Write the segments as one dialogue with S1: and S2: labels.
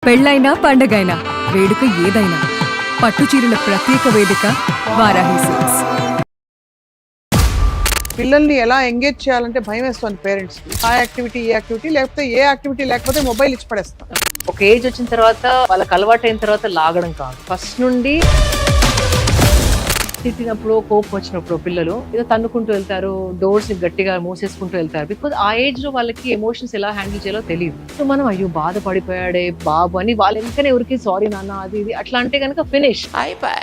S1: పెళ్ళైనా పండగైనా వేడుక ఏదైనా పట్టుచీరల ప్రత్యేక వేదిక వారాహి సిల్క్స్.
S2: పిల్లల్ని ఎలా ఎంగేజ్ చేయాలంటే భయం వేస్తుంది పేరెంట్స్ కి. ఆ యాక్టివిటీ ఈ యాక్టివిటీ లేకపోతే ఏ యాక్టివిటీ లేకపోతే మొబైల్ ఇచ్చి పడేస్తాం.
S3: ఒక ఏజ్ వచ్చిన తర్వాత వాళ్ళకి అలవాటు అయిన తర్వాత లాగడం కాదు, ఫస్ట్ నుండి తిట్టినప్పుడు కోపం వచ్చినప్పుడు పిల్లలు ఏదో తన్నుకుంటూ వెళ్తారు, డోర్స్ ని గట్టిగా మూసేసుకుంటూ వెళ్తారు. బికాజ్ ఆ ఏజ్ లో వాళ్ళకి ఎమోషన్స్ ఎలా హ్యాండిల్ చేయాలో తెలియదు. సో మనం అయ్యో బాధపడిపోయాడే బాబు అని వాళ్ళ వెంటనే ఎవరికి సారీ నాన్న అది ఇది అట్లా అంటే కనుక ఫినిష్ అయిపోయి.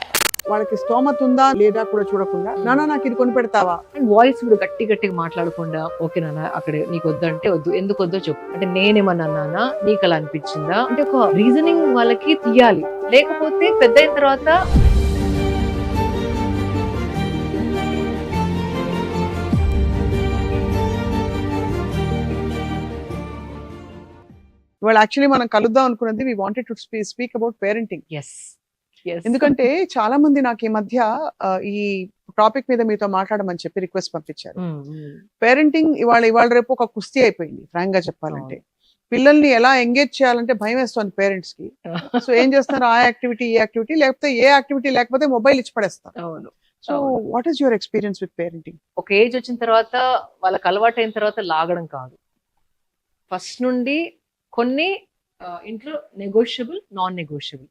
S2: వాళ్ళకి స్తోమత ఉందా లేదా కూడా చూడకుండా నాన్న నాకు ఇది కొని పెడతావా
S3: అండ్ వాయిస్ కూడా గట్టిగా మాట్లాడకుండా ఓకే నాన్న అక్కడ నీకు వద్దంటే వద్దు, ఎందుకు వద్దో చెప్పు అంటే నేనేమన్నా నాన్న నీకు అలా అనిపించిందా అంటే ఒక రీజనింగ్ వాళ్ళకి తీయాలి. లేకపోతే పెద్ద అయిన తర్వాత
S2: ఇవాళ యాక్చువల్లీ మనం కలుద్దాం అనుకున్నది we wanted to speak about parenting.
S3: Yes
S2: ఎందుకంటే చాలా మంది నాకు ఈ మధ్య ఈ టాపిక్ మీద మీతో మాట్లాడమని చెప్పి రిక్వెస్ట్ పంపించారు. పేరెంటింగ్ ఇవాళ రేపు ఒక కుస్తీ అయిపోయింది ఫ్రాంక్ గా చెప్పాలంటే. పిల్లల్ని ఎలా ఎంగేజ్ చేయాలంటే భయం వేస్తుంది పేరెంట్స్ కి. సో ఏం చేస్తున్నారు, ఆ యాక్టివిటీ ఈ యాక్టివిటీ లేకపోతే ఏ యాక్టివిటీ లేకపోతే మొబైల్ ఇచ్చి పడేస్తారు.
S3: అవును.
S2: So what is your experience with parenting?
S3: ఒక ఏజ్ వచ్చిన తర్వాత వాళ్ళకి అలవాటు అయిన తర్వాత లాగడం కాదు, ఫస్ట్ నుండి కొన్ని ఇంట్లో నెగోషియబుల్ నాన్ నెగోషియబుల్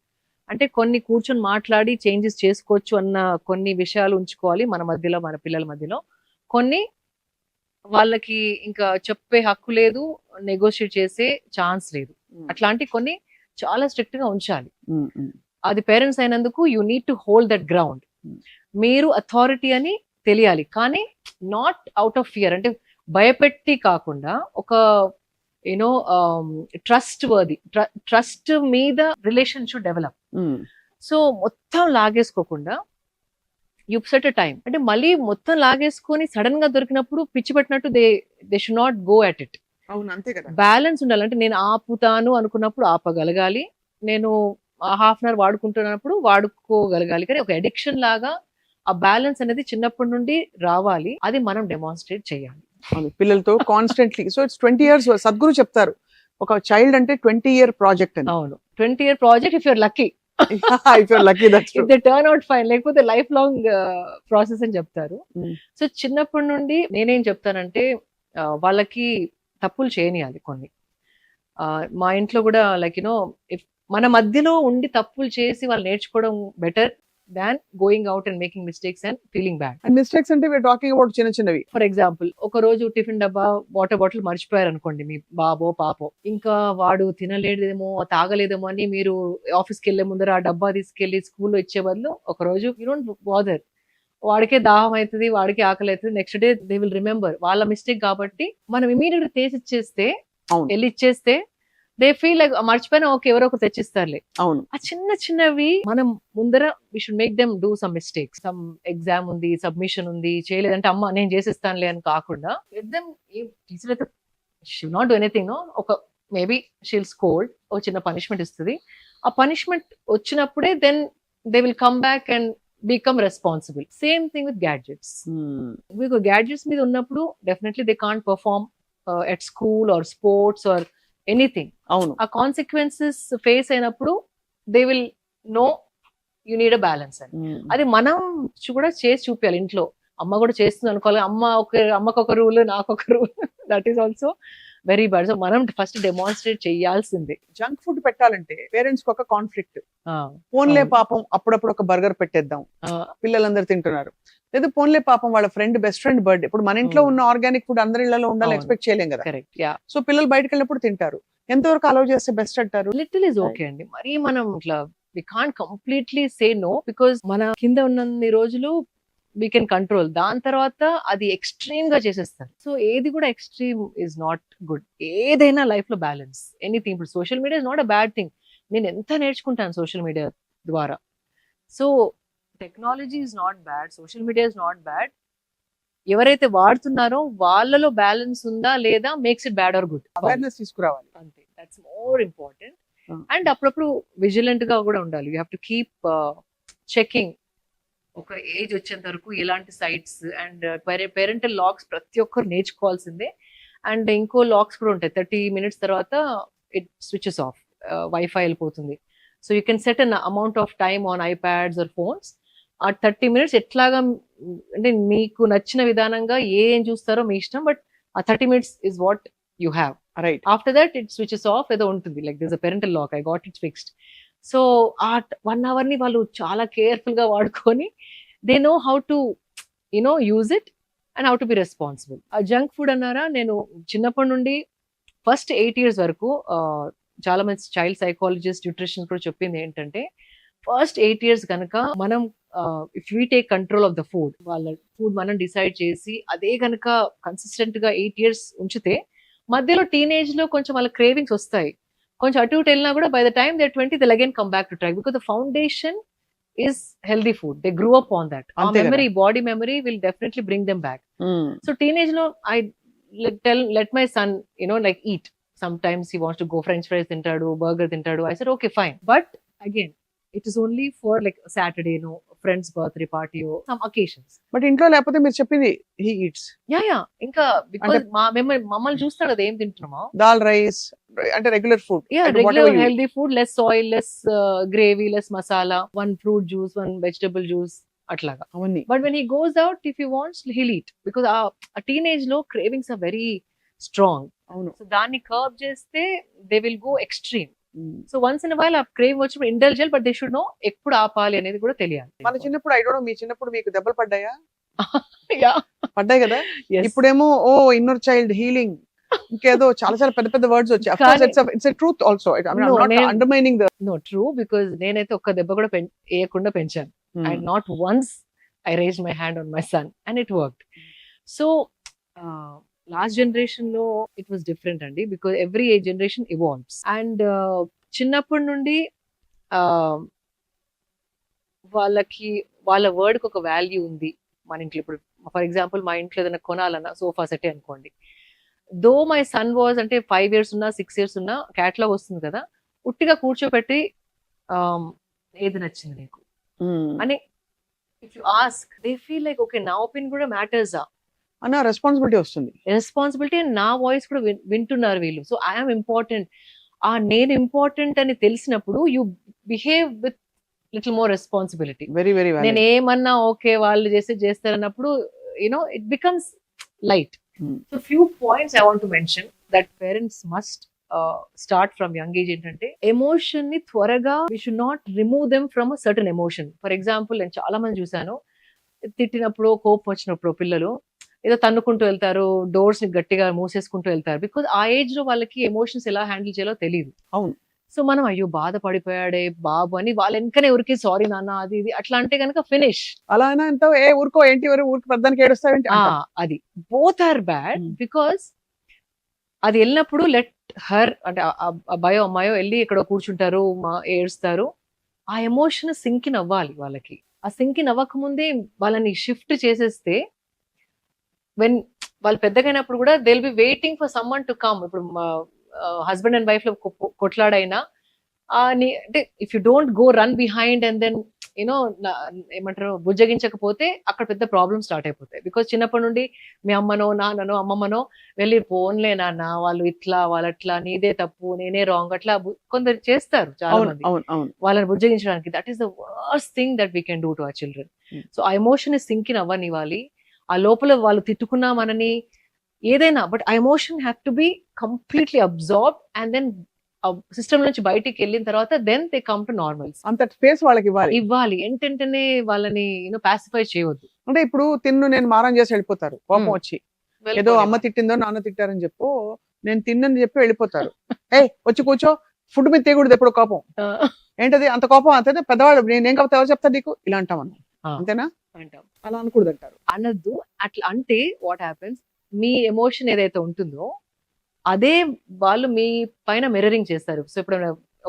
S3: అంటే కొన్ని కూర్చొని మాట్లాడి చేంజెస్ చేసుకోవచ్చు అన్న కొన్ని విషయాలు ఉంచుకోవాలి మన మధ్యలో, మన పిల్లల మధ్యలో. కొన్ని వాళ్ళకి ఇంకా చెప్పే హక్కు లేదు, నెగోషియేట్ చేసే ఛాన్స్ లేదు. అట్లాంటి కొన్ని చాలా స్ట్రిక్ట్ గా ఉంచాలి. అది పేరెంట్స్ అయినందుకు you need to hold that ground. మీరు అథారిటీ అని తెలియాలి, కానీ నాట్ అవుట్ ఆఫ్ ఫియర్ అంటే భయపెట్టి కాకుండా ఒక యూనో ట్రస్ట్ వర్ది, ట్రస్ట్ మీద రిలేషన్ షుడ్ డెవలప్. సో మొత్తం లాగేసుకోకుండా యు సెట్ అ టైం అంటే మళ్ళీ మొత్తం లాగేసుకొని సడన్ గా దొరికినప్పుడు పిచ్చి పెట్టినట్టు they should not go at it.
S2: అవును, అంతే కదా.
S3: బ్యాలెన్స్ ఉండాలి. అంటే నేను ఆపుతాను అనుకున్నప్పుడు ఆపగలగాలి, నేను హాఫ్ అన్ అవర్ వాడుకుంటున్నప్పుడు వాడుకోగలగాలి. కానీ ఒక అడిక్షన్ లాగా ఆ బ్యాలెన్స్ అనేది చిన్నప్పటి నుండి రావాలి, అది మనం డెమాన్స్ట్రేట్ చేయాలి
S2: పిల్లలతో constantly. So it's 20 years. Sadhguru చెప్తారు ఒక చైల్డ్ అంటే 20-year ప్రాజెక్ట్ అని.
S3: అవును, 20-year project if you're lucky.
S2: If you're lucky, that's true.
S3: If they turn out fine, లేకపోతే లైఫ్ లాంగ్ ప్రాసెస్ అని చెప్తారు. సో చిన్నప్పటి నుండి నేనేం చెప్తానంటే వాళ్ళకి తప్పులు చేయనియాలి కొన్ని. మా ఇంట్లో కూడా లైక్ యూనో ఇఫ్ మన మధ్యలో ఉండి తప్పులు చేసి వాళ్ళు నేర్చుకోవడం better than going out and making mistakes and feeling bad.
S2: And mistakes అంటే వీఆర్ టాకింగ్ అబౌట్ చిన్న చిన్నవి.
S3: ఫర్ ఎగ్జాంపుల్ ఒక రోజు టిఫిన్ డబ్బా వాటర్ బాటిల్ మర్చిపోయారు అనుకోండి మీ బాబో పాపో, ఇంకా వాడు తినలేదేమో తాగలేదేమో అని మీరు ఆఫీస్కి వెళ్లే ముందర ఆ డబ్బా తీసుకెళ్లి స్కూల్లో ఇచ్చే బదులు ఒక రోజు యూ డోంట్ బాదర్, వాడికే దాహం అవుతుంది, వాడికి ఆకలి అవుతుంది, next day they will remember వాళ్ళ మిస్టేక్ కాబట్టి మనం ఇమీడియట్ గా తీసి ఇచ్చేస్తే, వెళ్ళి ఇచ్చేస్తే దే ఫీల్ లైక్ మర్చిపోయినా ఓకే ఎవరో ఒకరు తెచ్చిస్తారులే.
S2: అవును, ఆ
S3: చిన్న చిన్నవి మనం ముందర we should make them do some mistakes. Some exam ఉంది, సబ్మిషన్ ఉంది, చేయలేదంటే అమ్మ నేను చేసిస్తానులే అని కాకుండా లెట్ దెమ్ టీచర్ అయితే she not do anything no, ఒక మేబీ షీల్ స్కోల్డ్, ఓ చిన్న పనిష్మెంట్ ఇస్తుంది. ఆ పనిష్మెంట్ వచ్చినప్పుడే then they will come back and become responsible. Same thing with gadgets. మీకు గ్యాడ్జెట్స్ మీద ఉన్నప్పుడు definitely they can't perform at school or sports or anything.
S2: అవును,
S3: ఆ కాన్సిక్వెన్సెస్ ఫేస్ అయినప్పుడు they will know you need a balance అని. అది మనం కూడా చేసి చూపించాలి. ఇంట్లో అమ్మ కూడా చేస్తుంది అనుకోవాలి, అమ్మకు ఒక రూల్ నాకు ఒక rule, that is also very bad. So మనం ఫస్ట్ డెమాన్స్ట్రేట్ చేయాల్సిందే.
S2: జంక్ ఫుడ్ పెట్టాలంటే పేరెంట్స్ కి ఒక కాన్ఫ్లిక్ట్. పోన్లే పాపం అప్పుడప్పుడు ఒక బర్గర్ పెట్టేద్దాం, పిల్లలందరూ తింటున్నారు. లేదా పోన్లే పాపం వాళ్ళ బెస్ట్ ఫ్రెండ్ బర్త్డే. ఇప్పుడు మన ఇంట్లో ఉన్న ఆర్గానిక్ ఫుడ్ అందరి ఇళ్లలో ఉండాలని ఎక్స్పెక్ట్ చేయలేం కదా.
S3: Correct, yeah.
S2: సో పిల్లలు బయటకు వెళ్ళినప్పుడు తింటారు. ఎంతవరకు అలౌ చేస్తే బెస్ట్ అంటారు?
S3: లిటిల్ ఇస్ ఓకే అండి. మరి మనం ఇట్లా we can't completely say no, because మన కింద ఉన్నన్ని రోజులు వీ కెన్ కంట్రోల్. దాని తర్వాత అది ఎక్స్ట్రీమ్ గా చేసేస్తారు. సో ఏది కూడా ఎక్స్ట్రీమ్ ఇస్ నాట్ గుడ్. ఏదైనా లైఫ్ లో బ్యాలెన్స్, ఎనీథింగ్. ఇప్పుడు social media is not a bad thing. నేను ఎంత నేర్చుకుంటాను సోషల్ మీడియా ద్వారా. So technology is not bad, social media is not bad. ఎవరైతే వాడుతున్నారో వాళ్ళలో బ్యాలెన్స్ ఉందా లేదా makes it bad or good.
S2: Awareness తీసుకురావాలి
S3: అంతే, దట్స్ మోర్ ఇంపార్టెంట్. అండ్ అప్పుడప్పుడు విజిలెంట్ గా కూడా ఉండాలి. You have to keep checking. ఒక ఏజ్ వచ్చేంత వరకు ఎలాంటి సైట్స్ అండ్ పేరెంటల్ లాక్స్ ప్రతి ఒక్కరు నేర్చుకోవాల్సిందే. అండ్ ఇంకో లాక్స్ కూడా ఉంటాయి, 30 minutes తర్వాత ఇట్ స్విచెస్ ఆఫ్. వైఫై వెళ్ళిపోతుంది. So you can set an amount of time on iPads or phones. ఆ 30 minutes ఎట్లాగా అంటే మీకు నచ్చిన విధానంగా ఏం చూస్తారో మీ ఇష్టం, బట్ ఆ 30 minutes is what you have.
S2: Right.
S3: After that it switches off ఏదో ఉంటుంది, like this a parental lock, I got it fixed. So ఆ 1 hour ని వాళ్ళు చాలా కేర్ఫుల్ గా వాడుకొని they know how to use it and how to be responsible. ఆ junk food అన్నారా, నేను చిన్నప్పటి నుండి ఫస్ట్ 8 years వరకు చాలా మంది చైల్డ్ సైకాలజిస్ట్, న్యూట్రిషన్ కూడా చెప్పింది ఏంటంటే, ఫస్ట్ 8 years కనుక మనం if we take control of the food, వాళ్ళ ఫుడ్ మనం డిసైడ్ చేసి అదే కనుక కన్సిస్టెంట్ గా 8 years ఉంచితే, మధ్యలో టీనేజ్ లో కొంచెం వాళ్ళ క్రేవింగ్స్ వస్తాయి, కొంచెం అటు ఇటు వెళ్ళినా కూడా by the time they 20 they again come back to track, because the foundation is healthy food. They grew up on that. Our memory, body memory will definitely bring them back. So teenage lo I let my son like eat. Sometimes he wants to go french fries tintadu, burger tintadu. I said okay fine, but again it is only for like Saturday, friend's birthday party or some occasions.
S2: But ఇంట్లో లేకపోతే మీరు చెప్పింది he eats.
S3: Yeah ఇంకా because మమ్మల్ని చూస్తాడు కదా ఏం తింటున్నామో,
S2: dal rice అంటే regular food.
S3: Regular healthy food, less oil, less gravy, less masala, one fruit juice, one vegetable juice అట్లాగా.
S2: అవన్నీ.
S3: But when he goes out, if he wants, he'll eat, because a teenage లో cravings are very strong.
S2: అవును.
S3: So దాన్ని curb చేస్తే they will go extreme. So once in while ఆ crave వచ్చినప్పుడు ఇండల్జెల్, but they should know ఎప్పుడు ఆపాలి అనేది కూడా తెలియాలి.
S2: మన చిన్నప్పుడు ఐ డోంట్ నో, మీ చిన్నప్పుడు మీకు దెబ్బలు పడ్డాయా?
S3: Yeah.
S2: పడ్డాయి కదా.
S3: Yes.
S2: ఇప్పుడేమో ఇన్నర్ చైల్డ్ హీలింగ్, ఇంకేదో చాలా చాలా పెద్ద పెద్ద వర్డ్స్ వచ్చాయి. Of course it's a truth also. I mean, I'm not undermining the.
S3: No, true, because నేనైతే ఒక్క దెబ్బ కూడా వేయకుండా పెంచాను. And not once I raised my hand on my son and it worked. So last generation లో it was different అండి, because every generation evolves. And చిన్నప్పటి నుండి వాళ్ళకి వాళ్ళ వర్డ్ కి ఒక వాల్యూ ఉంది మన ఇంట్లో. ఇప్పుడు ఫర్ ఎగ్జాంపుల్ మా ఇంట్లో ఏదైనా కొనాలన్నా సోఫా సెట్ అనుకోండి, దో మై సన్ వాజ్ అంటే 5 years ఉన్నా 6 years ఉన్నా క్యాటలాగ్ వస్తుంది కదా, ఉట్టిగా కూర్చోపెట్టి ఏది నచ్చింది నీకు అని if you ask, they feel like okay నా ఒపీనియన్ కూడా మ్యాటర్స్
S2: అన్న రెస్పాన్సిబిలిటీ వస్తుంది.
S3: రెస్పాన్సిబిలిటీ నా వాయిస్ కూడా వింటున్నారు వీళ్ళు. సో ఐఎమ్ ఇంపార్టెంట్, నేను ఇంపార్టెంట్ అని తెలిసినప్పుడు you behave with little more responsibility.
S2: Very very
S3: నేను ఏమన్నా ఓకే వాళ్ళు చేస్తారన్నప్పుడు it becomes light. So few points I want to mention that parents must start from young age. ఏంటంటే ఎమోషన్ ని త్వరగా we should not remove them from a certain emotion. For example నేను చాలా మంది చూసాను, తిట్టినప్పుడు కోపం వచ్చినప్పుడు పిల్లలు ఏదో తన్నుకుంటూ వెళ్తారు, డోర్స్ ని గట్టిగా మూసేసుకుంటూ వెళ్తారు, బికాజ్ ఆ ఏజ్ లో వాళ్ళకి ఎమోషన్స్ ఎలా హ్యాండిల్ చేయాలో తెలియదు.
S2: అవును.
S3: సో మనం అయ్యో బాధపడిపోయాడే బాబు అని వాళ్ళ వెనకనే ఊరికి సారీ నాన్న అది ఇది అట్లా అంటే కనుక ఫినిష్.
S2: అలా అయినా ఊరుకో ఏంటి ఊరికి పెద్దానికి ఏడుస్తావేంటి,
S3: అది బోత్ ఆర్ బ్యాడ్. బికాస్ అది వెళ్ళినప్పుడు లెట్ హర్ అంటే అబ్బాయో అమ్మాయో వెళ్ళి ఇక్కడ కూర్చుంటారు, ఏడుస్తారు, ఆ ఎమోషన్ సింకిన్ అవ్వాలి వాళ్ళకి. ఆ సింకిన్ అవ్వక ముందే వాళ్ళని షిఫ్ట్ చేసేస్తే వెన్ వాళ్ళు పెద్దగైనప్పుడు కూడా they will be waiting for someone to come. ఇప్పుడు హస్బెండ్ అండ్ వైఫ్ లో కొట్లాడైనా అంటే if you don't go run behind and then ఏమంటారు బుజ్జగించకపోతే అక్కడ పెద్ద ప్రాబ్లమ్ స్టార్ట్ అయిపోతాయి. బికాస్ చిన్నప్పటి నుండి మీ అమ్మనో నాన్ననో అమ్మమ్మనో వెళ్ళి పోన్లే నాన్న వాళ్ళు ఇట్లా వాళ్ళట్లా నీదే తప్పు నేనే రాంగ్ అట్లా కొందరు చేస్తారు చాలా మంది వాళ్ళని బుజ్జగించడానికి. That is the worst thing that we can do to our children. So ఆ ఎమోషన్ సింకిన్ అవ్వనివ్వాలి. ఆ లోపల వాళ్ళు తిట్టుకున్నా మనని ఏదైనా, బట్ ఆ emotion have to be completely absorb and then system నుంచి బయటికి వెళ్ళిన తర్వాత then they come to normals.
S2: అంత స్పేస్ వాళ్ళకి
S3: ఇవ్వాలి. ఏంటంటేనే వాళ్ళని పాసిఫై చేయవద్దు.
S2: అంటే ఇప్పుడు నేను మారం చేసి వెళ్ళిపోతారు, కోపం వచ్చి ఏదో అమ్మ తిట్టిందో నాన్న తిట్టారని చెప్పు నేను తిన్నని చెప్పి వెళ్ళిపోతారు. వచ్చి కూర్చో, ఫుడ్ మీద తీయకూడదు ఎప్పుడు కోపం. ఏంటది అంత కోపం? అంతే పెద్దవాళ్ళు నేనేం కాకపోతే ఎవరు చెప్తారు నీకు ఇలా అంటామన్నా, అంతేనా? అంటాం. అలా అనకూడదు అంటారు.
S3: అనద్దు. అట్లా అంటే వాట్ హ్యాపెన్స్, మీ ఎమోషన్ ఏదైతే ఉంటుందో అదే వాళ్ళు మీ పైన మిర్రరింగ్ చేస్తారు. సో ఇప్పుడు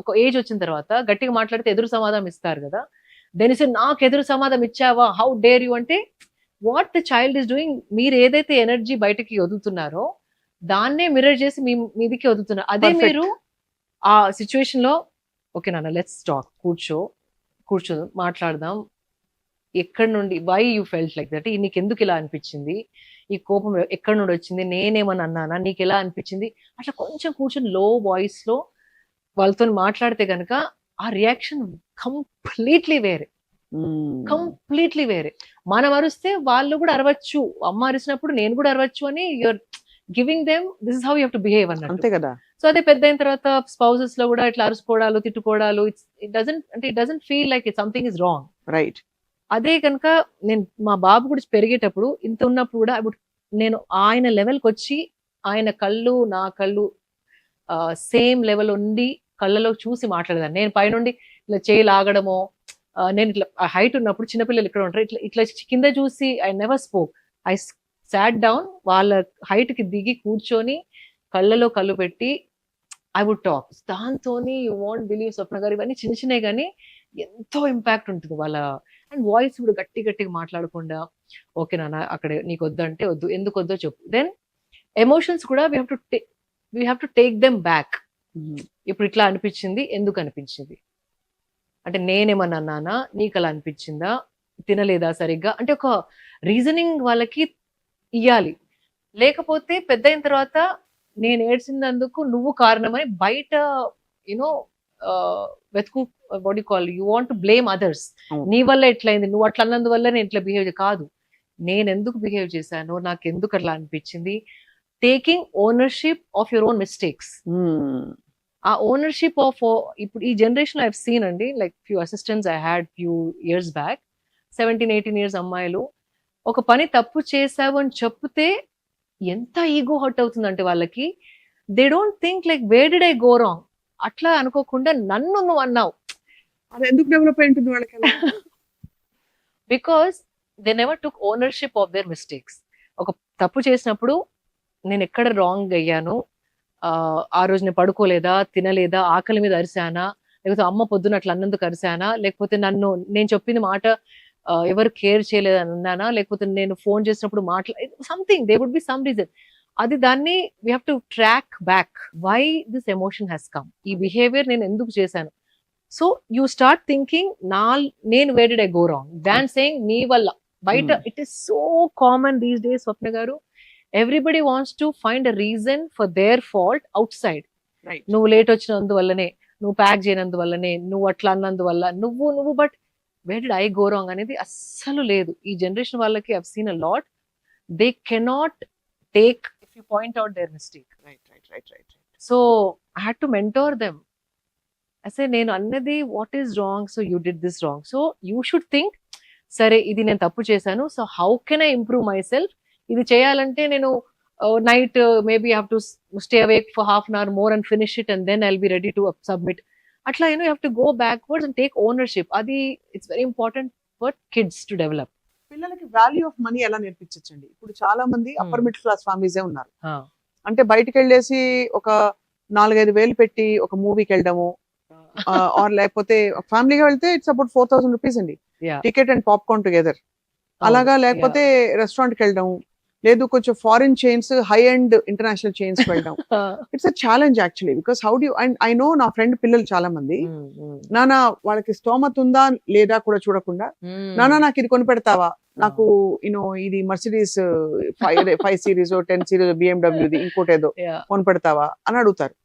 S3: ఒక ఏజ్ వచ్చిన తర్వాత గట్టిగా మాట్లాడితే ఎదురు సమాధానం ఇస్తారు కదా, దెన్ ఇస్ నాకు ఎదురు సమాధానం ఇచ్చావా, హౌ డేర్ యూ అంటే what the child is doing. మీరు ఏదైతే ఎనర్జీ బయటకి వదులుతున్నారో దాన్నే మిర్రర్ చేసి మీదికి వదులుతున్నారు. అదే మీరు ఆ సిచ్యువేషన్ లో ఓకే నాన్న లెట్స్ టాక్, కూర్చో మాట్లాడదాం, ఎక్కడి నుండి why you felt like that, నీకు ఎందుకు ఇలా అనిపించింది, ఈ కోపం ఎక్కడి నుండి వచ్చింది, నేనేమని అన్నానా, నీకు ఎలా అనిపించింది, అట్లా కొంచెం కూర్చొని లో వాయిస్ లో వాళ్ళతో మాట్లాడితే గనక ఆ రియాక్షన్ కంప్లీట్లీ వేరే, కంప్లీట్లీ వేరే. మనం అరిస్తే వాళ్ళు కూడా అరవచ్చు, అమ్మ అరిచినప్పుడు నేను కూడా అరవచ్చు అని you're giving them this is how you have to behave అన్నట్టు.
S2: అంతే కదా.
S3: సో అదే పెద్ద అయిన తర్వాత స్పౌసెస్ లో కూడా ఇట్లా అరుచుకోవడాలు తిట్టుకోవడాలు, it doesn't feel like it something is wrong.
S2: Right.
S3: అదే కనుక నేను మా బాబు కూడా పెరిగేటప్పుడు ఇంత ఉన్నప్పుడు కూడా నేను ఆయన లెవెల్కి వచ్చి ఆయన కళ్ళు నా కళ్ళు సేమ్ లెవెల్ ఉండి కళ్ళలో చూసి మాట్లాడేదాన్ని. నేను పైనుండి ఇట్లా చేయి లాగడమో, నేను ఇట్లా హైట్ ఉన్నప్పుడు చిన్నపిల్లలు ఇక్కడ ఉంటారు, ఇట్లా ఇట్లా కింద చూసి I never spoke. I sat down, వాళ్ళ హైట్ కి దిగి కూర్చొని కళ్ళలో కళ్ళు పెట్టి ఐ వుడ్ టాక్. దాంతోని you won't believe Swapna garu, ఇవన్నీ చిన్న చిన్నవి కానీ ఎంతో ఇంపాక్ట్ ఉంటుంది వాళ్ళ. అండ్ వాయిస్ కూడా గట్టి గట్టిగా మాట్లాడకుండా, ఓకే నాన్న అక్కడ నీకు వద్దంటే వద్దు, ఎందుకు వద్దో చెప్పు. దెన్ ఎమోషన్స్ కూడా we have to take them back. ఇప్పుడు ఇట్లా అనిపించింది, ఎందుకు అనిపించింది అంటే నేనేమన్నా అన్నానా, నీకు అలా అనిపించిందా, తినలేదా సరిగ్గా అంటే ఒక రీజనింగ్ వాళ్ళకి ఇయ్యాలి. లేకపోతే పెద్ద అయిన తర్వాత నేను ఏడ్చినందుకు నువ్వు కారణమని బయట యూనో వెతుకు, what you call, you want to blame others. నీ వల్ల ఎట్లయింది, నువ్వు అట్లా అన్నందువల్ల నేను ఇట్లా బిహేవ్ కాదు, నేను ఎందుకు బిహేవ్ చేశాను, నాకు ఎందుకు అట్లా అనిపించింది. Taking ownership of your own mistakes. ఆ ఓనర్షిప్ ఆఫ్ ఇప్పుడు ఈ జనరేషన్ ఐ హావ్ సీన్ అండి, like few assistants I had few years back, 17-18 years అమ్మాయిలు ఒక పని తప్పు చేసావు అని చెప్తే ఎంత ఈగో హర్ట్ అవుతుందంటే వాళ్ళకి. They don't think like where did I go wrong, అట్లా అనుకోకుండా నన్ను నువ్వు అన్నావు.
S2: అది ఎందుకు డెవలప్ అయి ఉంటుంది వాళ్ళకి?
S3: Because they never took ownership of their mistakes. ఒక తప్పు చేసినప్పుడు నేను ఎక్కడ రాంగ్ అయ్యాను, ఆ రోజు నేను పడుకోలేదా, తినలేదా, ఆకలి మీద అరిశానా, లేకపోతే అమ్మ పొద్దున అట్లా అన్నందుకు అరిశానా, లేకపోతే నేను చెప్పిన మాట ఎవరు కేర్ చేయలేదని అన్నానా, లేకపోతే నేను ఫోన్ చేసినప్పుడు something, they would be some reason. అది దాన్ని we have to track back, why this emotion has come, ఈ బిహేవియర్ నేను ఎందుకు చేశాను. సో యూ స్టార్ట్ థింకింగ్ నేను where did I go wrong than saying నీ వల్ల. బయట it is so common these days Swapna garu, everybody wants to find a reason for their fault outside. నువ్వు late వచ్చినందువల్లనే, నువ్వు ప్యాక్ చేయనందువల్లనే, నువ్వు అట్లా అన్నందువల్ల, నువ్వు but where did I go wrong అనేది అస్సలు లేదు. ఈ జనరేషన్ వాళ్ళకి I've seen a lot, they cannot take if you point out their mistake.
S2: Right.
S3: So I had to mentor them. అసే నేను అన్నది what is wrong, so you did this wrong, so you should think సరే ఇది నేను తప్పు చేశాను, so how can I improve my myself చేయాలంటే నేను night maybe have to stay awake for half an hour more and finish it and then I'll be ready to submit. అట్లా you have to go backwards and take ownership. అది it's very important for kids to develop.
S2: పిల్లలకి value of money ఎలా నేర్పించండి? ఇప్పుడు చాలా మంది upper middle class ఫ్యామిలీసే ఉన్నారు. అంటే బయటకు వెళ్ళేసి ఒక 4-5 వేలు పెట్టి ఒక మూవీకి వెళ్ళడము, ఆర్ లేకపోతే ఫ్యామిలీగా వెళ్తే ఇట్స్ అబౌట్ 4,000 rupees అండి, టికెట్ అండ్ పాప్కార్న్ టుగెదర్. అలాగా లేకపోతే రెస్టారెంట్ కి వెళ్ళడం, లేదు కొంచెం foreign chains, high and international chains వెళ్ళడం. It's a challenge actually, because how do and I know నా ఫ్రెండ్ పిల్లలు చాలా మంది, నానా వాళ్ళకి స్తోమత ఉందా లేదా కూడా చూడకుండా, నానా నాకు ఇది కొని పెడతావా, నాకు ఇది మర్సిడీస్ 5 series 10 series BMW ఇంకోటి ఏదో కొని పెడతావా అని అడుగుతారు.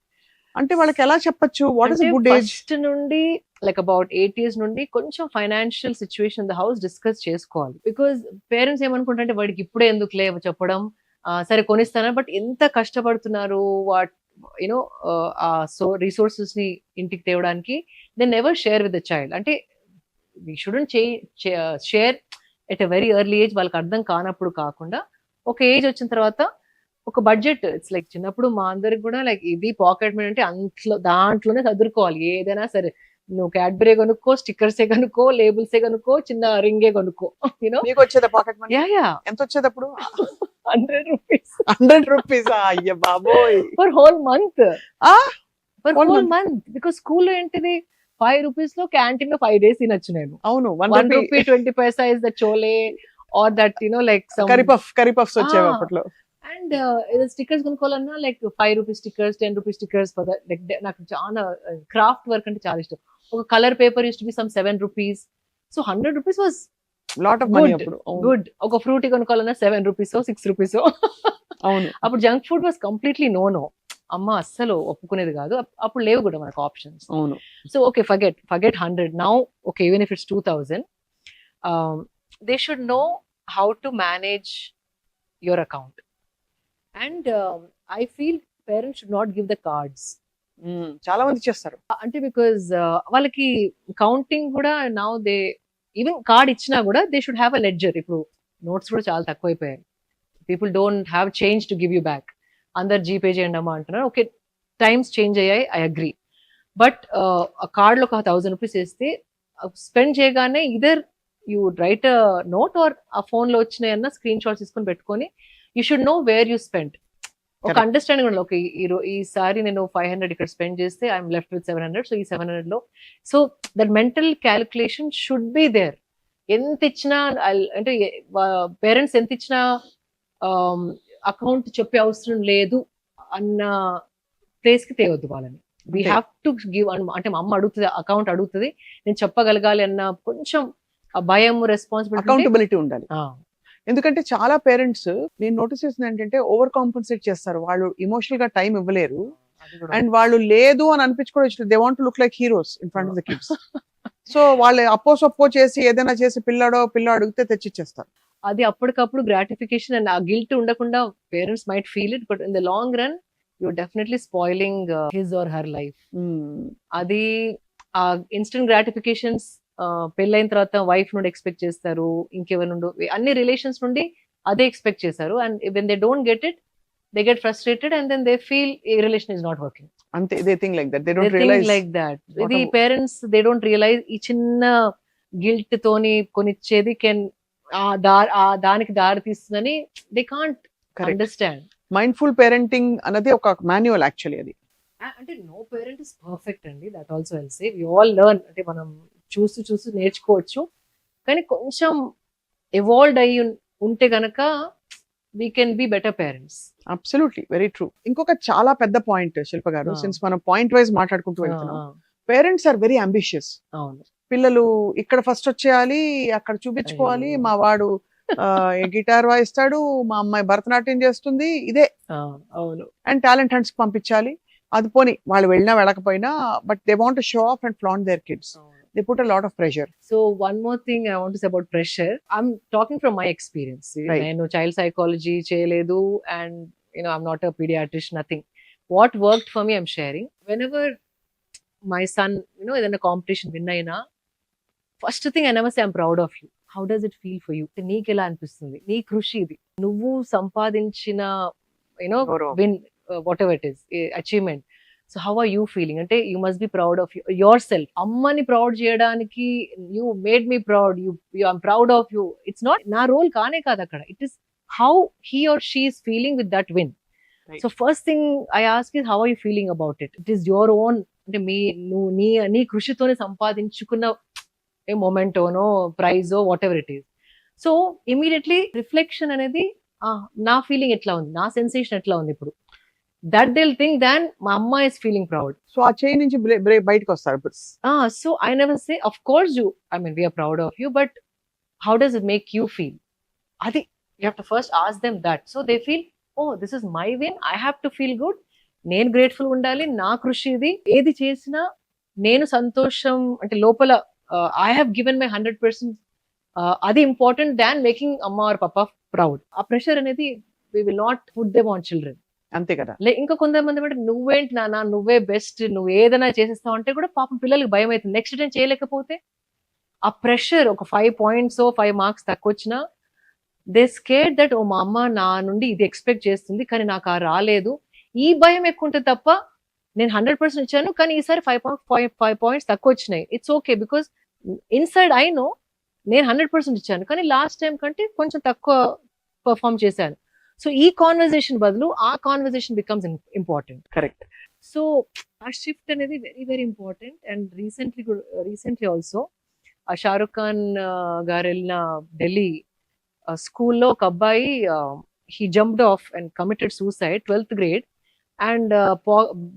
S2: అంటే వాళ్ళకి ఎలా చెప్పచ్చు, వాట్ ఇస్ గుడ్ ఏజ్
S3: నుండి లైక్ అబౌట్ 8 years నుండి కొంచెం financial situation the house discuss చేసుకోవాలి. బికాస్ పేరెంట్స్ ఏమనుకుంటారంటే వాడికి ఇప్పుడే ఎందుకు లేవు చెప్పడం, సరే కొనిస్తానా, బట్ ఎంత కష్టపడుతున్నారు వాట్ సో రిసోర్సెస్ ని ఇంటికి తేవడానికి. They never share with the child. అంటే we shouldn't share at a very early age, వాళ్ళకి అర్థం కానప్పుడు కాకుండా ఒక ఏజ్ వచ్చిన తర్వాత ఒక బడ్జెట్. ఇట్స్ లైక్ చిన్నప్పుడు మా అందరికి కూడా లైక్ ఇది పాకెట్ మనీ అంటే దాంట్లోనే చదువుకోవాలి. ఏదైనా సరే నువ్వు క్యాడ్బరీ కొనుక్కో, స్టిక్కర్సే కొనుక్కో, లేబుల్సే కొనుక్కో, చిన్న రింగే కొనుక్కో.
S2: మీకు వచ్చేదా పాకెట్ మనీ? ఎంత వచ్చేది అప్పుడు?
S3: 100 rupees.
S2: 100 rupees? అయ్య బాబోయ్,
S3: for whole month. For whole month. Because స్కూల్లో ఏంటిది 5 rupees లో క్యాంటీన్ లో 5 days తినొచ్చు నేను.
S2: అవును,
S3: 1 rupee 20 paisa is the chole or that like some
S2: curry puffs వచ్చేవి అప్పట్లో.
S3: అండ్ స్టిక్కర్స్ కొనుక్కోవాలన్నా like 5 rupees stickers, 10 rupees stickers for that. Like నాకు చాలా క్రాఫ్ట్ వర్క్ అంటే చాలా ఇష్టం. ఒక colour paper use to be some 7 rupees. So 100 rupees was
S2: lot of money అప్పుడు.
S3: గుడ్. ఒక ఫ్రూటీ కొనుక్కోవాలన్నా 7 rupees 6 rupees.
S2: అవును,
S3: అప్పుడు junk food was completely no. అమ్మ అస్సలు ఒప్పుకునేది కాదు. అప్పుడు లేవు కూడా మనకు ఆప్షన్స్.
S2: అవును.
S3: So okay, forget 100 now. Okay, even if it's 2000, they should know how to manage your account. And I feel parents should not give the cards.
S2: చాలా మంది చేస్తారు.
S3: అంటే బికాజ్ వాళ్ళకి కౌంటింగ్ కూడా నౌ దే ఈవెన్ కార్డ్ ఇచ్చినా కూడా they should have a ledger. ఇప్పుడు notes కూడా చాలా తక్కువైపోయాయి. People don't have change to give you back. అందరు జీపే చేయండి అమ్మా అంటున్నారు. ఓకే, టైమ్స్ చేంజ్ అయ్యాయి, ఐ అగ్రీ. బట్ ఆ కార్డ్లో ఒక 1000 రూపీస్ వేస్తే స్పెండ్ చేయగానే either you write a note or ఆ ఫోన్లో వచ్చినాయన్న స్క్రీన్ షాట్స్ తీసుకొని పెట్టుకొని you should know where you spend. ఒక అండర్స్టాండింగ్ ఉండాలి. ఓకే, ఈసారి నేను 500 ఇక్కడ స్పెండ్ చేస్తే ఐఎమ్ లెఫ్ట్ విత్ 700. సో ఈ 700 లో so that mental calculation should be there. ఎంత ఇచ్చినా అంటే పేరెంట్స్ ఎంత ఇచ్చినా అకౌంట్ చెప్పే అవసరం లేదు అన్న ప్లేస్ కి తేవద్దు వాళ్ళని. We have to give. అంటే మా అమ్మ అడుగుతుంది, అకౌంట్ అడుగుతుంది, నేను చెప్పగలగాలి అన్న కొంచెం భయం, రెస్పాన్సిబిలిటీ,
S2: అకౌంటబిలిటీ ఉండాలి. ఎందుకంటే చాలా పేరెంట్స్ నేను నోటీస్ చేసింది ఏంటంటే ఓవర్ కాంపన్సేట్ చేస్తారు. వాళ్ళు ఇమోషనల్ గా టైం ఇవ్వలేరు. అండ్ వాళ్ళు లేదు అని అనిపించుకోవచ్చు. They want to look like heroes in front of the kids. So వాళ్ళు అప్పో చేసి ఏదైనా చేసి పిల్లాడో అడిగితే తెచ్చిచ్చేస్తారు.
S3: అది అప్పటికప్పుడు గ్రాటిఫికేషన్ అండ్ ఆ గిల్ట్ ఉండకుండా parents might feel it, but in the long run you're definitely spoiling his or her life. అది ఆ ఇన్స్టెంట్ గ్రాటిఫికేషన్స్ పెళ్ళైన తర్వాత వైఫ్ నుండి ఎక్స్పెక్ట్ చేస్తారు, ఇంకెవరి నుండి, అన్ని రిలేషన్స్ నుండి అదే ఎక్స్పెక్ట్ చేశారు. And when they don't get it, they get frustrated and then they feel ఈ రిలేషన్ ఇస్ నాట్ వర్కింగ్.
S2: అంతే, they think like that. They don't realise
S3: like that. ఇది పేరెంట్స్ దే డోంట్ రియలైజ్ ఈ చిన్న guilt తోని కొనిచ్చేది కెన్ దానికి దారి తీస్తుందని they can't understand.
S2: Mindful parenting అన్నది ఒక మాన్యువల్ యాక్చువల్లీ. అది
S3: అంటే నో పేరెంట్ ఇస్ పర్ఫెక్ట్ అండి, that also I'll say. We all learn. అంటే మనం చూస్తూ నేర్చుకోవచ్చు, కానీ కొంచెం ఎవాల్వ్డ్ అయ్యి ఉంటే గనక we can be better parents.
S2: Absolutely, very true. ఇంకొక చాలా పెద్ద పాయింట్ శిల్ప గారు, సిన్స్ మనం పాయింట్ వైజ్ మాట్లాడుకుంటూ వెళ్తున్నాం, పేరెంట్స్ ఆర్ వెరీ అంబిషియస్.
S3: అవును,
S2: పిల్లలు ఇక్కడ ఫస్ట్ వచ్చేయాలి, అక్కడ చూపించుకోవాలి, మా వాడు గిటార్ వాయిస్తాడు, మా అమ్మాయి భరతనాట్యం చేస్తుంది, ఇదే.
S3: అవును.
S2: అండ్ టాలెంట్ హంట్స్ పంపించాలి. అది పోని వాళ్ళు వెళ్ళినా వెళ్ళకపోయినా, but they want to show off and flaunt their kids. They put a lot of pressure.
S3: So one more thing I want to say about pressure. I'm talking from my experience.
S2: Right.
S3: I know child psychology cheyaledu, and I'm not a pediatrician, nothing. What worked for me I'm sharing. Whenever my son ఏదైనా competition win అయినా, first thing I never say I'm proud of you. How does it feel for you? నీకు ఎలా అనిపిస్తుంది? నీ కృషి ఇది, నువ్వు సంపాదించిన win, whatever it is, achievement. So how are you feeling అంటే you must be proud of yourself. అమ్మని ప్రౌడ్ చేయడానికి you made me proud, I'm proud of you. It's not నా రోల్ కానే కాదు అక్కడ. It is how he or she is feeling with that win. So first thing I ask is how are you feeling about it. It is your own. అంటే నువ్వు నీ కృషితోనే సంపాదించుకున్న మొమెంటోనో ప్రైజో what ever it is. So immediately reflection అనేది నా feeling ఎట్లా ఉంది, నా సెన్సేషన్ ఎట్లా ఉంది ఇప్పుడు, that they'll think then my amma is feeling proud.
S2: So ఆ chain నుంచి బయటకు వస్తారు.
S3: So I never say of course we are proud of you, but how does it make you feel? Adi you have to first ask them that, so they feel, oh, this is my win, I have to feel good, నేను grateful ఉండాలి, నా కృషి ఇది, ఏది చేసినా నేను సంతోషం అంటే లోపల I have given my 100%, అది ఇంపార్టెంట్ దాన్ మేకింగ్ అమ్మ ఆర్ పప్పా ప్రౌడ్. ఆ ప్రెషర్ అనేది we will not put them on children.
S2: అంతే కదా.
S3: ఇంకా కొంతమంది అంటే నువ్వేంటి నాన్న, నువ్వే బెస్ట్, నువ్వు ఏదైనా చేసేస్తావు అంటే కూడా పాపం పిల్లలకి భయం అవుతుంది. నెక్స్ట్ టైం చేయలేకపోతే ఆ ప్రెషర్, ఒక 5 points 5 marks తక్కువ వచ్చినా దే స్కేర్డ్ దట్ ఓ మా అమ్మ నా నుండి ఇది ఎక్స్పెక్ట్ చేస్తుంది కానీ నాకు రాలేదు. ఈ భయం ఎక్కువ ఉంటుంది తప్ప నేను 100% ఇచ్చాను కానీ ఈసారి 5 points తక్కువ వచ్చినాయి. It's okay, because inside I know నేను 100% ఇచ్చాను కానీ లాస్ట్ టైం కంటే కొంచెం తక్కువ పర్ఫామ్ చేశాను. సో ఈ కాన్వర్జేషన్ బదులు ఆ conversation becomes important.
S2: Correct.
S3: So ఆ షిఫ్ట్ అనేది very very important. And recently also ఆ షారుఖ్ ఖాన్ గారు వెళ్ళిన ఢిల్లీ స్కూల్లో ఒక అబ్బాయి he jumped of and committed suicide, 12th grade. And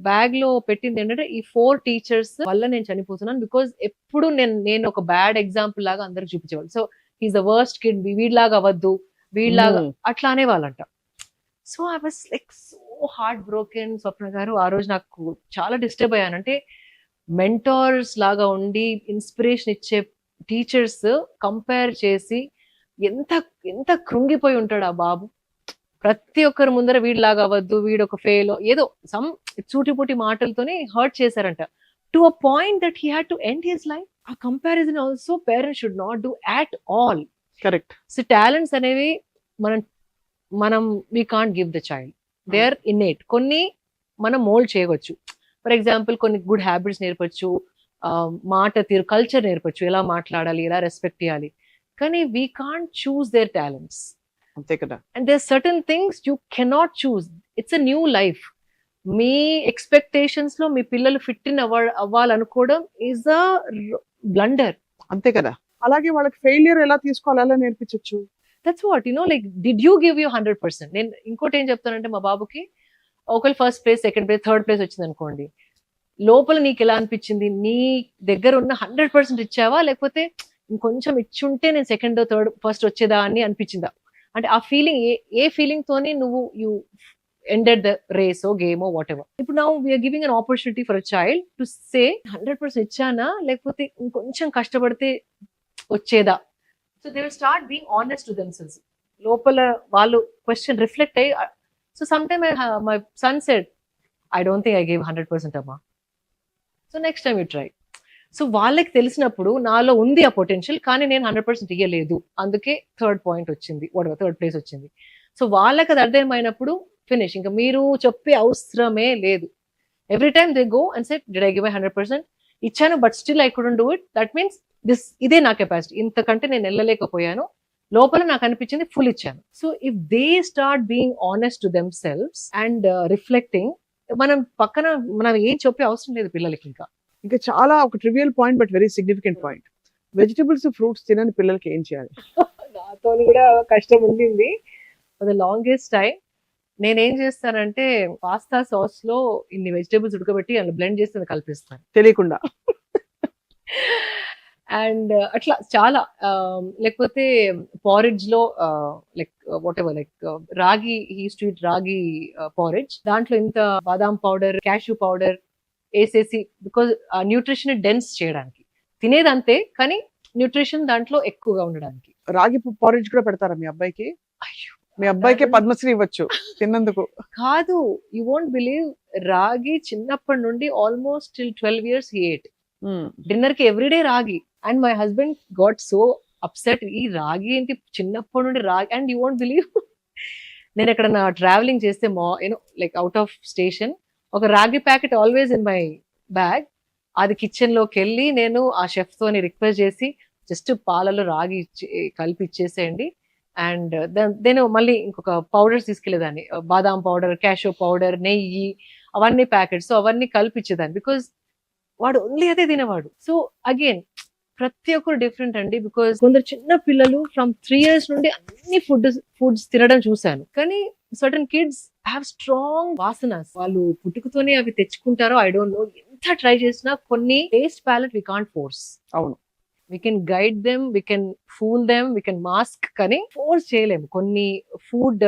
S3: bag లో పెట్టింది ఏంటంటే ఈ 4 teachers వల్ల నేను చనిపోతున్నాను, బికాజ్ ఎప్పుడు నేను ఒక బ్యాడ్ ఎగ్జాంపుల్ లాగా అందరికి చూపించేవాళ్ళు. So he's the worst kid, వీడిలాగా అవ్వద్దు, వీళ్ళలాగా అట్లా అనేవాళ్ళంట. So I was like so heart broken. Swapna garu ఆ రోజు నాకు చాలా డిస్టర్బ్ అయ్యాను. అంటే మెంటార్స్ లాగా ఉండి ఇన్స్పిరేషన్ ఇచ్చే టీచర్స్ కంపేర్ చేసి ఎంత ఎంత కృంగిపోయి ఉంటాడు ఆ బాబు. ప్రతి ఒక్కరి ముందర వీడిలాగా అవ్వద్దు, వీడు ఒక ఫెయిల్, ఏదో సమ్ చూటిపుటి మాటలతోనే హర్ట్ చేశారంట. To a point that he had to end his life. ఆ comparison also parents should not do at all.
S2: Correct.
S3: So talents అనేవి మనం మనం we can't give the child, they are innate. కొన్ని మనం mould చేయవచ్చు. For example కొన్ని good habits నేర్పచ్చు, మాట తీరు, కల్చర్ నేర్పచ్చు, ఎలా మాట్లాడాలి, ఎలా రెస్పెక్ట్ చేయాలి. కానీ we can't choose their talents.
S2: అంతే కదా.
S3: And there certain things you cannot choose. It's a new life. మీ ఎక్స్పెక్టేషన్స్ లో మీ పిల్లలు ఫిట్ ఇన్ అవ్వాలనుకోవడం ఈజ్ అ బ్లండర్.
S2: అంతే కదా. అలాగే వాళ్ళకి ఫెయిల్యూర్ ఎలా తీసుకోవాలి ఎలా నేర్పించవచ్చు.
S3: That's what like did you give you 100%. నేను ఇంకోటి ఏం చెప్తానంటే మా బాబుకి ఒకవేళ first place, second place, third place వచ్చింది అనుకోండి, లోపల నీకు ఎలా అనిపించింది? నీ దగ్గర ఉన్న 100% ఇచ్చావా, లేకపోతే ఇంకొంచెం ఇచ్చుంటే నేను సెకండ్ థర్డ్ ఫస్ట్ వచ్చేదా అని అనిపించిందా? అంటే ఆ ఫీలింగ్ ఏ ఫీలింగ్ తోని నువ్వు you ended the race or game or whatever. ఇప్పుడు now we're giving an opportunity for a child to say 100% ఇచ్చానా, లేకపోతే ఇంకొంచెం కష్టపడితే వచ్చేదా? So they will start being honest to themselves. లోపల వాళ్ళు క్వశ్చన్ రిఫ్లెక్ట్ అయ్యి, so some time my son said, I don't think I gave 100% అమ్మా, so next time you try. సో వాళ్ళకి తెలిసినప్పుడు నాలో ఉంది ఆ పొటెన్షియల్, కానీ నేను 100% ఇయ్యలేదు, అందుకే థర్డ్ పాయింట్ వచ్చింది, థర్డ్ ప్లేస్ వచ్చింది. సో వాళ్ళకి అది అర్థమైనప్పుడు ఫినిష్. ఇంకా మీరు చెప్పే అవసరమే లేదు. Every time they go and set, did I give 100%? ఇచ్చాను, but still I couldn't do it. That means ఇదే నా కెపాసిటీ, ఇంతకంటే నేను వెళ్ళలేకపోయాను, లోపల నాకు అనిపించింది ఫుల్ ఇచ్చాను. So if they start being honest to them selves and reflecting, మనం ఏం చెప్పే అవసరం లేదు పిల్లలకి.
S2: ఇంకా చాలా ఒక trivial point but very significant point, vegetables fruits తినని పిల్లలకి ఏం చేయాలి?
S3: నాతో కూడా కష్టం ఉండింది ఫర్ ద లాంగెస్ట్ టైం. నేనేం చేస్తానంటే పాస్తా సాస్ లో ఇన్ని వెజిటేబుల్స్ ఉడకబెట్టి అందులో బ్లెండ్ చేసి కల్పిస్తాను
S2: తెలియకుండా.
S3: అండ్ అట్లా చాలా, లేకపోతే పారిడ్జ్ లో లైక్ వాట్ ఎవర్, లైక్ రాగి, హీ స్వీట్ రాగి పారిడ్జ్, దాంట్లో ఇంత బాదాం పౌడర్, క్యాష్యూ పౌడర్ వేసేసి, బికాజ్ న్యూట్రిషన్ డెన్స్ చేయడానికి. తినేది అంతే, కానీ న్యూట్రిషన్ దాంట్లో ఎక్కువగా ఉండడానికి.
S2: రాగి పారిడ్జ్ కూడా పెడతారా మీ అబ్బాయికి? మీ అబ్బాయికి పద్మశ్రీ ఇవ్వచ్చు తిన్నందుకు.
S3: కాదు, యూ వోంట్ బిలీవ్, రాగి చిన్నప్పటి నుండి almost till 12 years he ate. Dinner కి ఎవ్రీడే రాగి. And my husband got so upset, ఈ రాగి ఏంటి చిన్నప్పటి నుండి రాగి? అండ్ యూ వోంట్ బిలీవ్, నేను ఎక్కడ ట్రావెలింగ్ చేస్తే లైక్ అవుట్ ఆఫ్ స్టేషన్, ఒక రాగి packet always in my bag. అది కిచెన్ లోకి వెళ్ళి నేను ఆ షెఫ్ తోని రిక్వెస్ట్ చేసి జస్ట్ పాలలో రాగి కలిపి ఇచ్చేసేయండి. అండ్ నేను మళ్ళీ ఇంకొక పౌడర్స్ తీసుకెళ్లేదాన్ని, బాదాం పౌడర్, క్యాషో పౌడర్, నెయ్యి, అవన్నీ ప్యాకెట్స్, అవన్నీ కలిపిచ్చేదాన్ని, బికాజ్ వాడు ఓన్లీ అదే తినేవాడు. సో అగైన్ ప్రతి ఒక్కరు డిఫరెంట్ అండి, బికాజ్ కొందరు చిన్న పిల్లలు ఫ్రమ్ 3 years నుండి అన్ని ఫుడ్స్ తినడం చూశాను, కానీ సర్టన్ కిడ్స్ హ్యావ్ స్ట్రాంగ్ వాసనస్. వాళ్ళు పుట్టుకతోనే అవి తెచ్చుకుంటారో ఐ డోంట్ నో. ఎంత ట్రై చేసినా కొన్ని taste palate we can't force.
S2: అవును,
S3: we can guide them, we can fool them, we can mask, కానీ ఫోర్స్ చేయలేము కొన్ని ఫుడ్.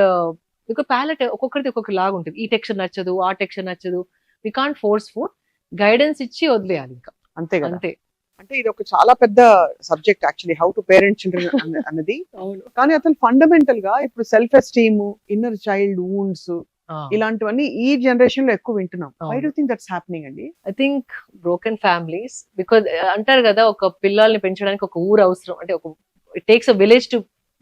S3: బికాజ్ ప్యాలెట్ ఒక్కొక్కరిది ఒక్కొక్క లాగా ఉంటుంది, ఈ టెక్స్చర్ నచ్చదు, ఆ టెక్స్చర్ నచ్చదు. We can't force food, guidance ఇచ్చి వదిలేయాలి ఇంకా,
S2: అంతే కదా.
S3: అంతే.
S2: అంటే ఇది ఒక చాలా పెద్ద subject actually, how to parent children అన్నది.
S3: అవును.
S2: కానీ అసలు ఫండమెంటల్ గా ఇప్పుడు self esteem, inner child wounds, ఇలాంటివన్నీ ఈ జనరేషన్ లో ఎక్కువ వింటున్నాం. Why do think that's happening అండి?
S3: I think broken families, because అంటారు కదా, ఒక పిల్లల్ని పెంచడానికి ఒక ఊరు అవసరం, అంటే ఒక it takes a village to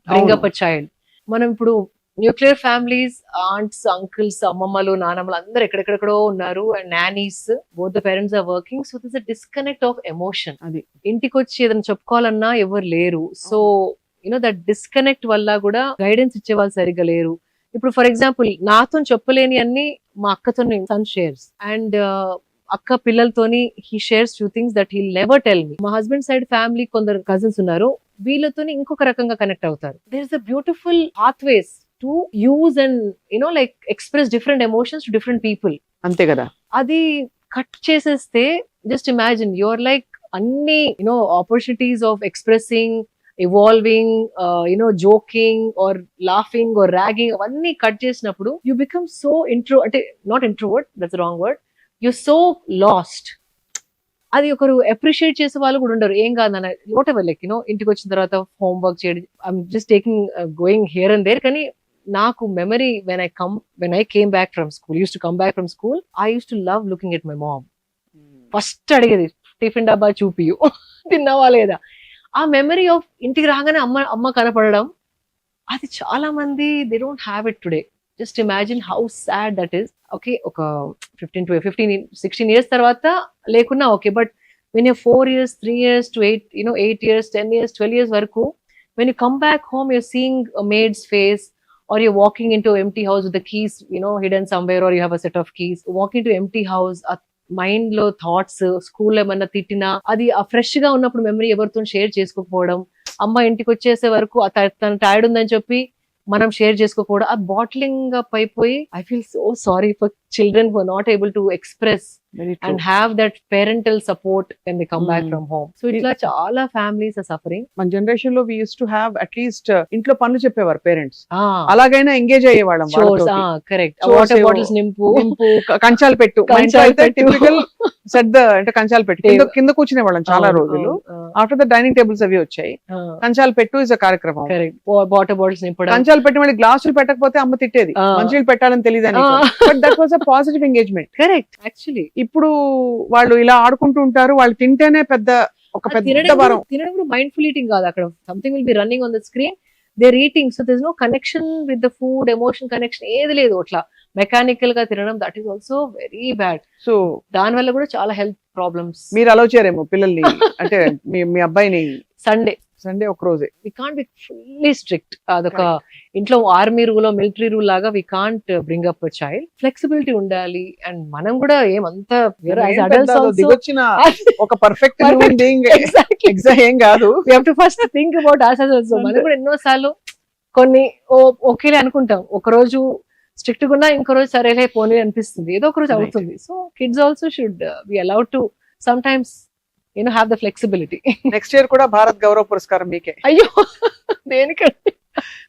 S3: bring up a child. మనం ఇప్పుడు న్యూక్లియర్ ఫ్యామిలీస్, ఆంట్స్, అంకుల్స్, అమ్మమ్మలు, నానమ్మలు అందరు ఎక్కడెక్కడో ఉన్నారు, and nannies, both the parents are working. So this a disconnect of emotion. అది ఇంటికి వచ్చి ఏదైనా చెప్పుకోవాలన్నా ఎవరు లేరు. సో దట్ డిస్కనెక్ట్ వల్ల కూడా గైడెన్స్ ఇచ్చే వాళ్ళు సరిగ్గా లేరు. ఇప్పుడు ఫర్ ఎగ్జాంపుల్ నాతో చెప్పలేని అన్ని మా అక్కతో సన్ షేర్స్, అండ్ అక్క పిల్లలతోని he shares few things that he'll never tell me. మా హస్బెండ్ సైడ్ ఫ్యామిలీ కొందరు కజిన్స్ ఉన్నారు, వీళ్ళతోని ఇంకొక రకంగా కనెక్ట్ అవుతారు. There is a beautiful pathways to use and like express different emotions to different people.
S2: అంతే కదా.
S3: అది కట్ చేసేస్తే జస్ట్ ఇమాజిన్ యువర్ లైక్ అన్ని opportunities of expressing evolving joking or laughing or ragging అవన్నీ కట్ చేసినప్పుడు you become so అంటే not introvert, that's wrong word, you so last. అది ఒకరు అప్రిషియేట్ చేసే వాళ్ళు కూడా ఉండరు. ఏం కాదన్న వాట్ ఎవర్ లైక్ ఇంటికి వచ్చిన తర్వాత హోంవర్క్ చేయడం, I'm just taking going here and there. కానీ నాకు memory when I came back from school, used to come back from school, I used to love looking at my mom. First అడిగేది tiffin డబ్బా చూపియు తిన్నావా లేదా. ఆ memory of ఇంటికి రాగానే అమ్మ కనపడడం, అది చాలా మంది they don't have it today. Just imagine how sad that is. Okay, ఒక 16 years తర్వాత లేకున్నా okay, but when you're 4 years, 3 years to 8 years, 10 years, 12 years వరకు, when you come back home, you're seeing a maid's face, or you're walking into an empty house with the keys hidden somewhere, or you have a set of keys, walking into an empty house, mind లో thoughts, స్కూల్లో ఏమన్నా తిట్టినా అది ఆ fresh గా ఉన్నప్పుడు memory ఎవరితో share చేసుకోకపోవడం, అమ్మ ఇంటికి వచ్చేసే వరకు తన టైర్డ్ ఉందని చెప్పి మనం షేర్ చేసుకోకపోవడం, ఆ బాటిలింగ్ అప్ అయిపోయి I feel so sorry for children who are not able to express and have that parental support when they come back from home. So itla chaala families are suffering.
S2: మన generation లో we used to have at least ఇంట్లో పనులు చెప్పేవారు parents, అలాగైనా engage అయ్యేవాళ్ళం.
S3: Correct, water bottles నింపు,
S2: కంచాలు పెట్టు, టిపికల్ సెట్ అంటే కంచాలు పెట్టు, కింద కూర్చునే వాళ్ళం చాలా రోజులు. ఆఫ్టర్ ద డైనింగ్ టేబుల్స్ అవి వచ్చాయి, కంచాలు పెట్టు ఇస్ అ కార్యక్రమం.
S3: వాటర్ బాటిల్స్ నింపడం,
S2: కంచాలు పెట్టి మళ్ళీ గ్లాసులు పెట్టకపోతే అమ్మ తిట్టేది, మంచినీళ్ళు పెట్టాలని తెలియదు. But that was a positive engagement.
S3: Correct. Actually
S2: ఇప్పుడు వాళ్ళు ఇలా ఆడుకుంటూ ఉంటారు, వాళ్ళు తింటేనే ఒక పెద్ద వరం.
S3: తినడం కూడా మైండ్ఫుల్ ఈటింగ్ కాదు, అక్కడ something will be running on the screen, there eating, so there is no connection with the food, emotion connection ఏది లేదు. అట్లా మెకానికల్ గా తినడం, that is also very bad. So దాని వల్ల కూడా చాలా హెల్త్ ప్రాబ్లమ్స్.
S2: మీరు అలౌ చేయరేమో పిల్లల్ని, అంటే మీ అబ్బాయిని సండే ఒక రోజే?
S3: We can't be fully strict. అదొక ఇంట్లో ఆర్మీ రూల్, మిలిటరీ రూల్ లాగా we can't bring up child. Flexibility ఉండాలి. అండ్ మనం కూడా ఏమంతా
S2: దిగొచ్చిన ఒక పర్ఫెక్ట్ ఏం కాదు.
S3: We have to first think about us as also. మనం కూడా ఎన్నోసార్లు కొన్ని ఓకేలే అనుకుంటాం, ఒక రోజు స్ట్రిక్ట్ గా ఉన్నా ఇంకో రోజు సరేలే పోనీ అనిపిస్తుంది, ఏదో ఒక రోజు అవుతుంది. So kids also should be allowed to some times have the flexibility.
S2: Next year కూడా భారత్ గౌరవ పురస్కారం మీకే.
S3: అయ్యో, దేనికంటే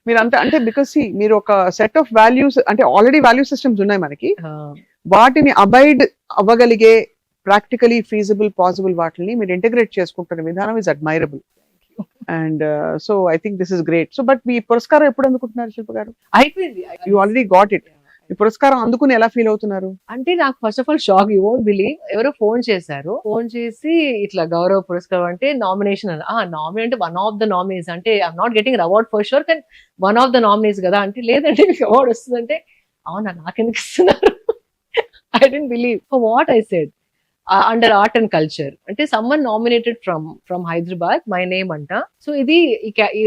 S2: మీరు అంటే బికాస్ మీరు ఒక సెట్ ఆఫ్ వాల్యూస్, అంటే ఆల్రెడీ వాల్యూ సిస్టమ్స్ ఉన్నాయి మనకి, వాటిని అబైడ్ అవ్వగలిగే ప్రాక్టికలీ ఫీజిబుల్ పాసిబుల్ వాటిని మీరు ఇంటిగ్రేట్ చేసుకుంటున్న విధానం is admirable. And so I think this is great. So but మీ పురస్కారం ఎప్పుడు అందుకుంటున్నారు శిల్ప గారు?
S3: అయిపోయింది,
S2: యూ ఆల్రెడీ గాట్ ఇట్. ఈ పురస్కారం అందుకుని ఎలా ఫీల్ అవుతున్నారు?
S3: అంటే నాకు first of all shock, you won't believe. ఎవరో ఫోన్ చేసి ఇట్లా గౌరవ పురస్కారం అంటే నామినేషన్ నామినేట్ అంటే వన్ ఆఫ్ ద నామినీస్, అంటే I'm not getting award for sure, కానీ వన్ ఆఫ్ ద నామినీస్ కదా. అంటే లేదంటే మీకు అవార్డ్ వస్తుందంటే అవునా నాకెందుకు ఇస్తున్నారు? I don't believe. For what I said, under art and culture, అంటే someone nominated from Hyderabad, my name అంట. సో ఇది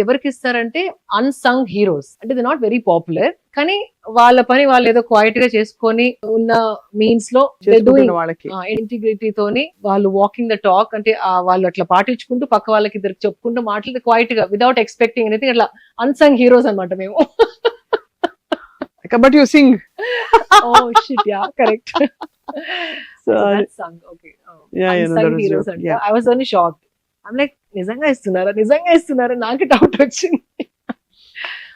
S3: ఎవరికి ఇస్తారంటే అన్సంగ్ హీరోస్, అంటే ది నాట్ వెరీ పాపులర్, కానీ వాళ్ళ పని వాళ్ళు ఏదో క్వైట్ గా చేసుకొని ఉన్న మీన్స్ లో ఇంటిగ్రిటీ తోని వాళ్ళు వాకింగ్ ద టాక్, అంటే వాళ్ళు అట్లా పాటించుకుంటూ పక్క వాళ్ళకి ఇద్దరికి చెప్పుకుంటూ మాట్లాడితే క్వైట్ గా వితౌట్ ఎక్స్పెక్టింగ్ ఎనీథింగ్, అట్లా అన్సంగ్ హీరోస్ అనమాట మేము.
S2: But you sing.
S3: Oh shit, yeah correct. So that's sung, okay. Unsung heroes anta. Yeah. I was only shocked. I'm like, నిజంగా ఇస్తున్నారా నాకు డౌట్ వచ్చింది.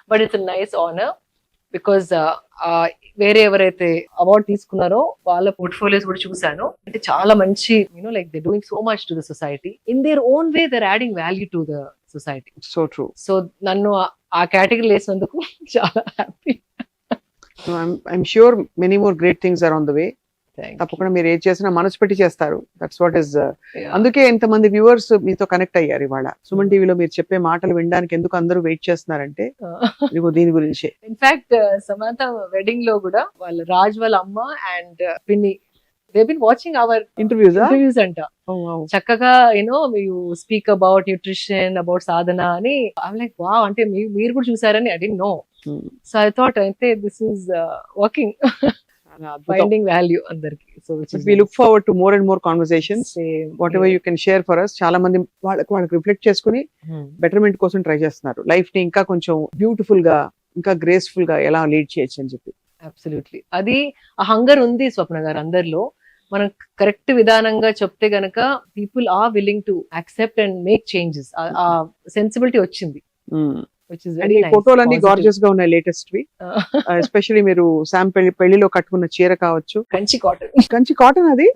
S3: But it's a nice honor because వేరే ఎవరైతే award తీసుకున్నారో వాళ్ళ పోర్ట్ఫోలియోస్ కూడా చూసాను. అంటే చాలా మంచి like they doing so much to the society in their own way, they're adding value to the society.
S2: So true.
S3: So నన్ను ఆ కేటగిరీ వేసినందుకు చాలా happy.
S2: I'm sure many more great things are on the way. తప్పకుండా మీరు ఏది చేసినా మనసు పెట్టి చేస్తారు. That's what is. అందుకే ఇంతమంది వ్యూవర్స్ మీతో కనెక్ట్ అయ్యారు ఇవాళ. సుమన్ టీవీలో మీరు చెప్పే మాటలు వినడానికి ఎందుకు అందరూ వెయిట్ చేస్తున్నారంటే దీని గురించి.
S3: ఇన్ఫాక్ట్ సమంత వెడ్డింగ్ లో కూడా వాళ్ళ రాజ్ వాళ్ళ అమ్మ అండ్ పిన్ని they been watching our interviews అంట. చక్కగా you speak about nutrition, about సాధన అని. ఐమ్ లైక్ వావ్, అంటే మీరు కూడా చూసారని I didn't know. So I thought అయితే this is working, finding value అందరికి. So
S2: we look forward to more and more conversations. Whatever you can share for us. చాలా మంది వాళ్ళకి రిఫ్లెక్ట్ చేసుకుని బెటర్మెంట్ కోసం ట్రై చేస్తున్నారు. లైఫ్ ని ఇంకా కొంచెం బ్యూటిఫుల్ గా, ఇంకా గ్రేస్ఫుల్ గా ఎలా లీడ్ చేయొచ్చు అని చెప్పి.
S3: అబ్సల్యూట్లీ, అది ఆ హంగర్ ఉంది స్వప్న గారు అందరిలో. మనం కరెక్ట్ విధానంగా చెప్తే గనక people are willing to accept and make changes. ఆ సెన్సిబిలిటీ వచ్చింది, which is very nice,
S2: ఫోటోలన్నీ
S3: positive.
S2: గార్జియస్ గా ఉన్నాయి లేటెస్ట్ వి. ఎస్పెషల్లీ మీరు శామ్ పెళ్లిలో కట్టుకున్న చీర కావచ్చు,
S3: కంచి కాటన్.
S2: కంచి కాటన్. అది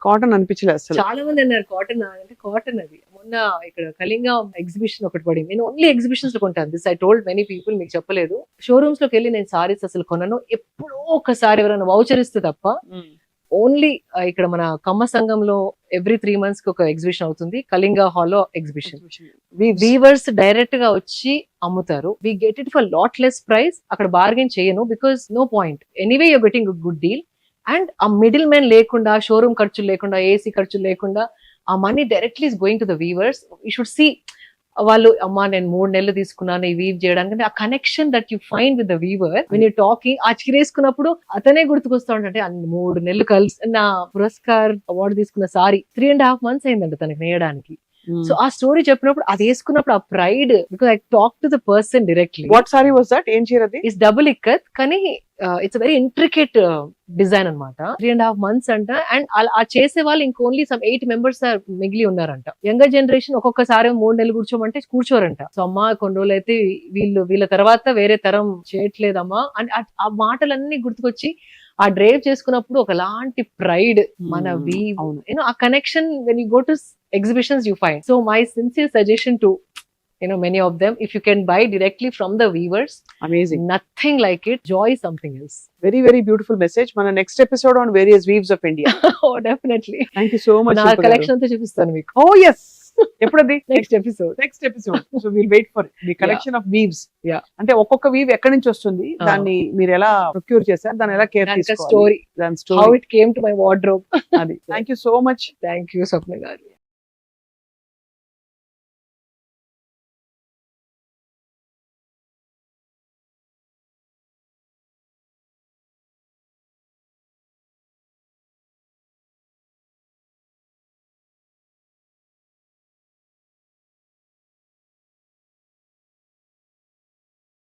S2: కాటన్ అనిపించలేదు అసలు.
S3: చాలా మంది అన్నారు కాటన్ అంటే, కాటన్ అది. మొన్న ఇక్కడ కళింగ ఎగ్జిబిషన్ ఒకటి పడింది. నేను ఓన్లీ ఎగ్జిబిషన్స్ లో కొంటాను. This I told many people, మీకు చెప్పలేదు. షోరూమ్స్ లోకి వెళ్ళి నేను సారీస్ అసలు కొనను. ఎప్పుడో ఒకసారి ఎవరైనా వౌచర్ ఇస్తే తప్ప. ఓన్లీ ఇక్కడ మన కమ్మ సంఘంలో ఎవ్రీ 3 months కి ఒక ఎగ్జిబిషన్ అవుతుంది, కళింగ హాల్ లో ఎగ్జిబిషన్. వీవర్స్ డైరెక్ట్ గా వచ్చి అమ్ముతారు. We get it for lot less price. అక్కడ బార్గెన్ చేయను, because no point. Anyway you're getting good deal. And ఆ మిడిల్ మ్యాన్ లేకుండా, షోరూమ్ ఖర్చులు లేకుండా, ఏసీ ఖర్చులు లేకుండా, ఆ money directly is going to the weavers. You should see వాళ్ళు, అమ్మా నేను 3 నెలలు తీసుకున్నాను ఈ వీవ్ చేయడానికి. ఆ connection that you find with the weaver when you talking. ఆ చీరేసుకున్నప్పుడు అతనే గుర్తుకొస్తా ఉంటాడు. అంటే 3 నెలలు కలిసి నా పురస్కార్ అవార్డు తీసుకున్న సారీ 3.5 months అయిందంట తనకి నేయడానికి. సో ఆ స్టోరీ చెప్పినప్పుడు, అది వేసుకున్నప్పుడు ఆ pride, because I talk to the person directly.
S2: What sorry was that? ఏం చీర అది?
S3: ఇట్స్ డబుల్ ఇక్కత్, కానీ ఇట్స్ వెరీ ఇంట్రికేట్ డిజైన్ అనమాట. 3.5 months అంట. అండ్ ఆ చేసే వాళ్ళు ఇంకోన్లీ సమ్ 8 members మిగిలి ఉన్నారంట. యంగర్ జనరేషన్ ఒక్కొక్కసారి 3 నెలలు కూర్చోమంటే కూర్చోరంట. సో అమ్మా కొన్ని రోజులు అయితే వీళ్ళ తర్వాత వేరే తరం చేయట్లేదమ్మా అని ఆ మాటలన్నీ గుర్తుకొచ్చి, ఆ డ్రైవ్ చేసుకున్నప్పుడు ఒకలాంటి ప్రైడ్. మన యూనో ఆ connection when you go to exhibitions you find. So my sincere suggestion to many of them, if you can buy directly from the weavers,
S2: amazing,
S3: nothing like it. Joy is something else.
S2: Very very beautiful message. Mana next episode on various weaves of India.
S3: Oh definitely.
S2: Thank you so much.
S3: Na collection anతా చూపిస్తాను మీకు.
S2: Oh yes. ఎప్పుడది?
S3: Next episode.
S2: So will wait for the collection of weaves. అంటే ఒక్కొక్క weave ఎక్కడి నుంచి వస్తుంది, దాన్ని మీరు ఎలా ప్రొక్యూర్ చేశారు, దాన్ని ఎలా కేర్ తీసుకోవాలి,
S3: స్టోరీ,
S2: దాని
S3: how it came to my wardrobe.
S2: అది. Thank you so much.
S3: Thank you Swapna గారు.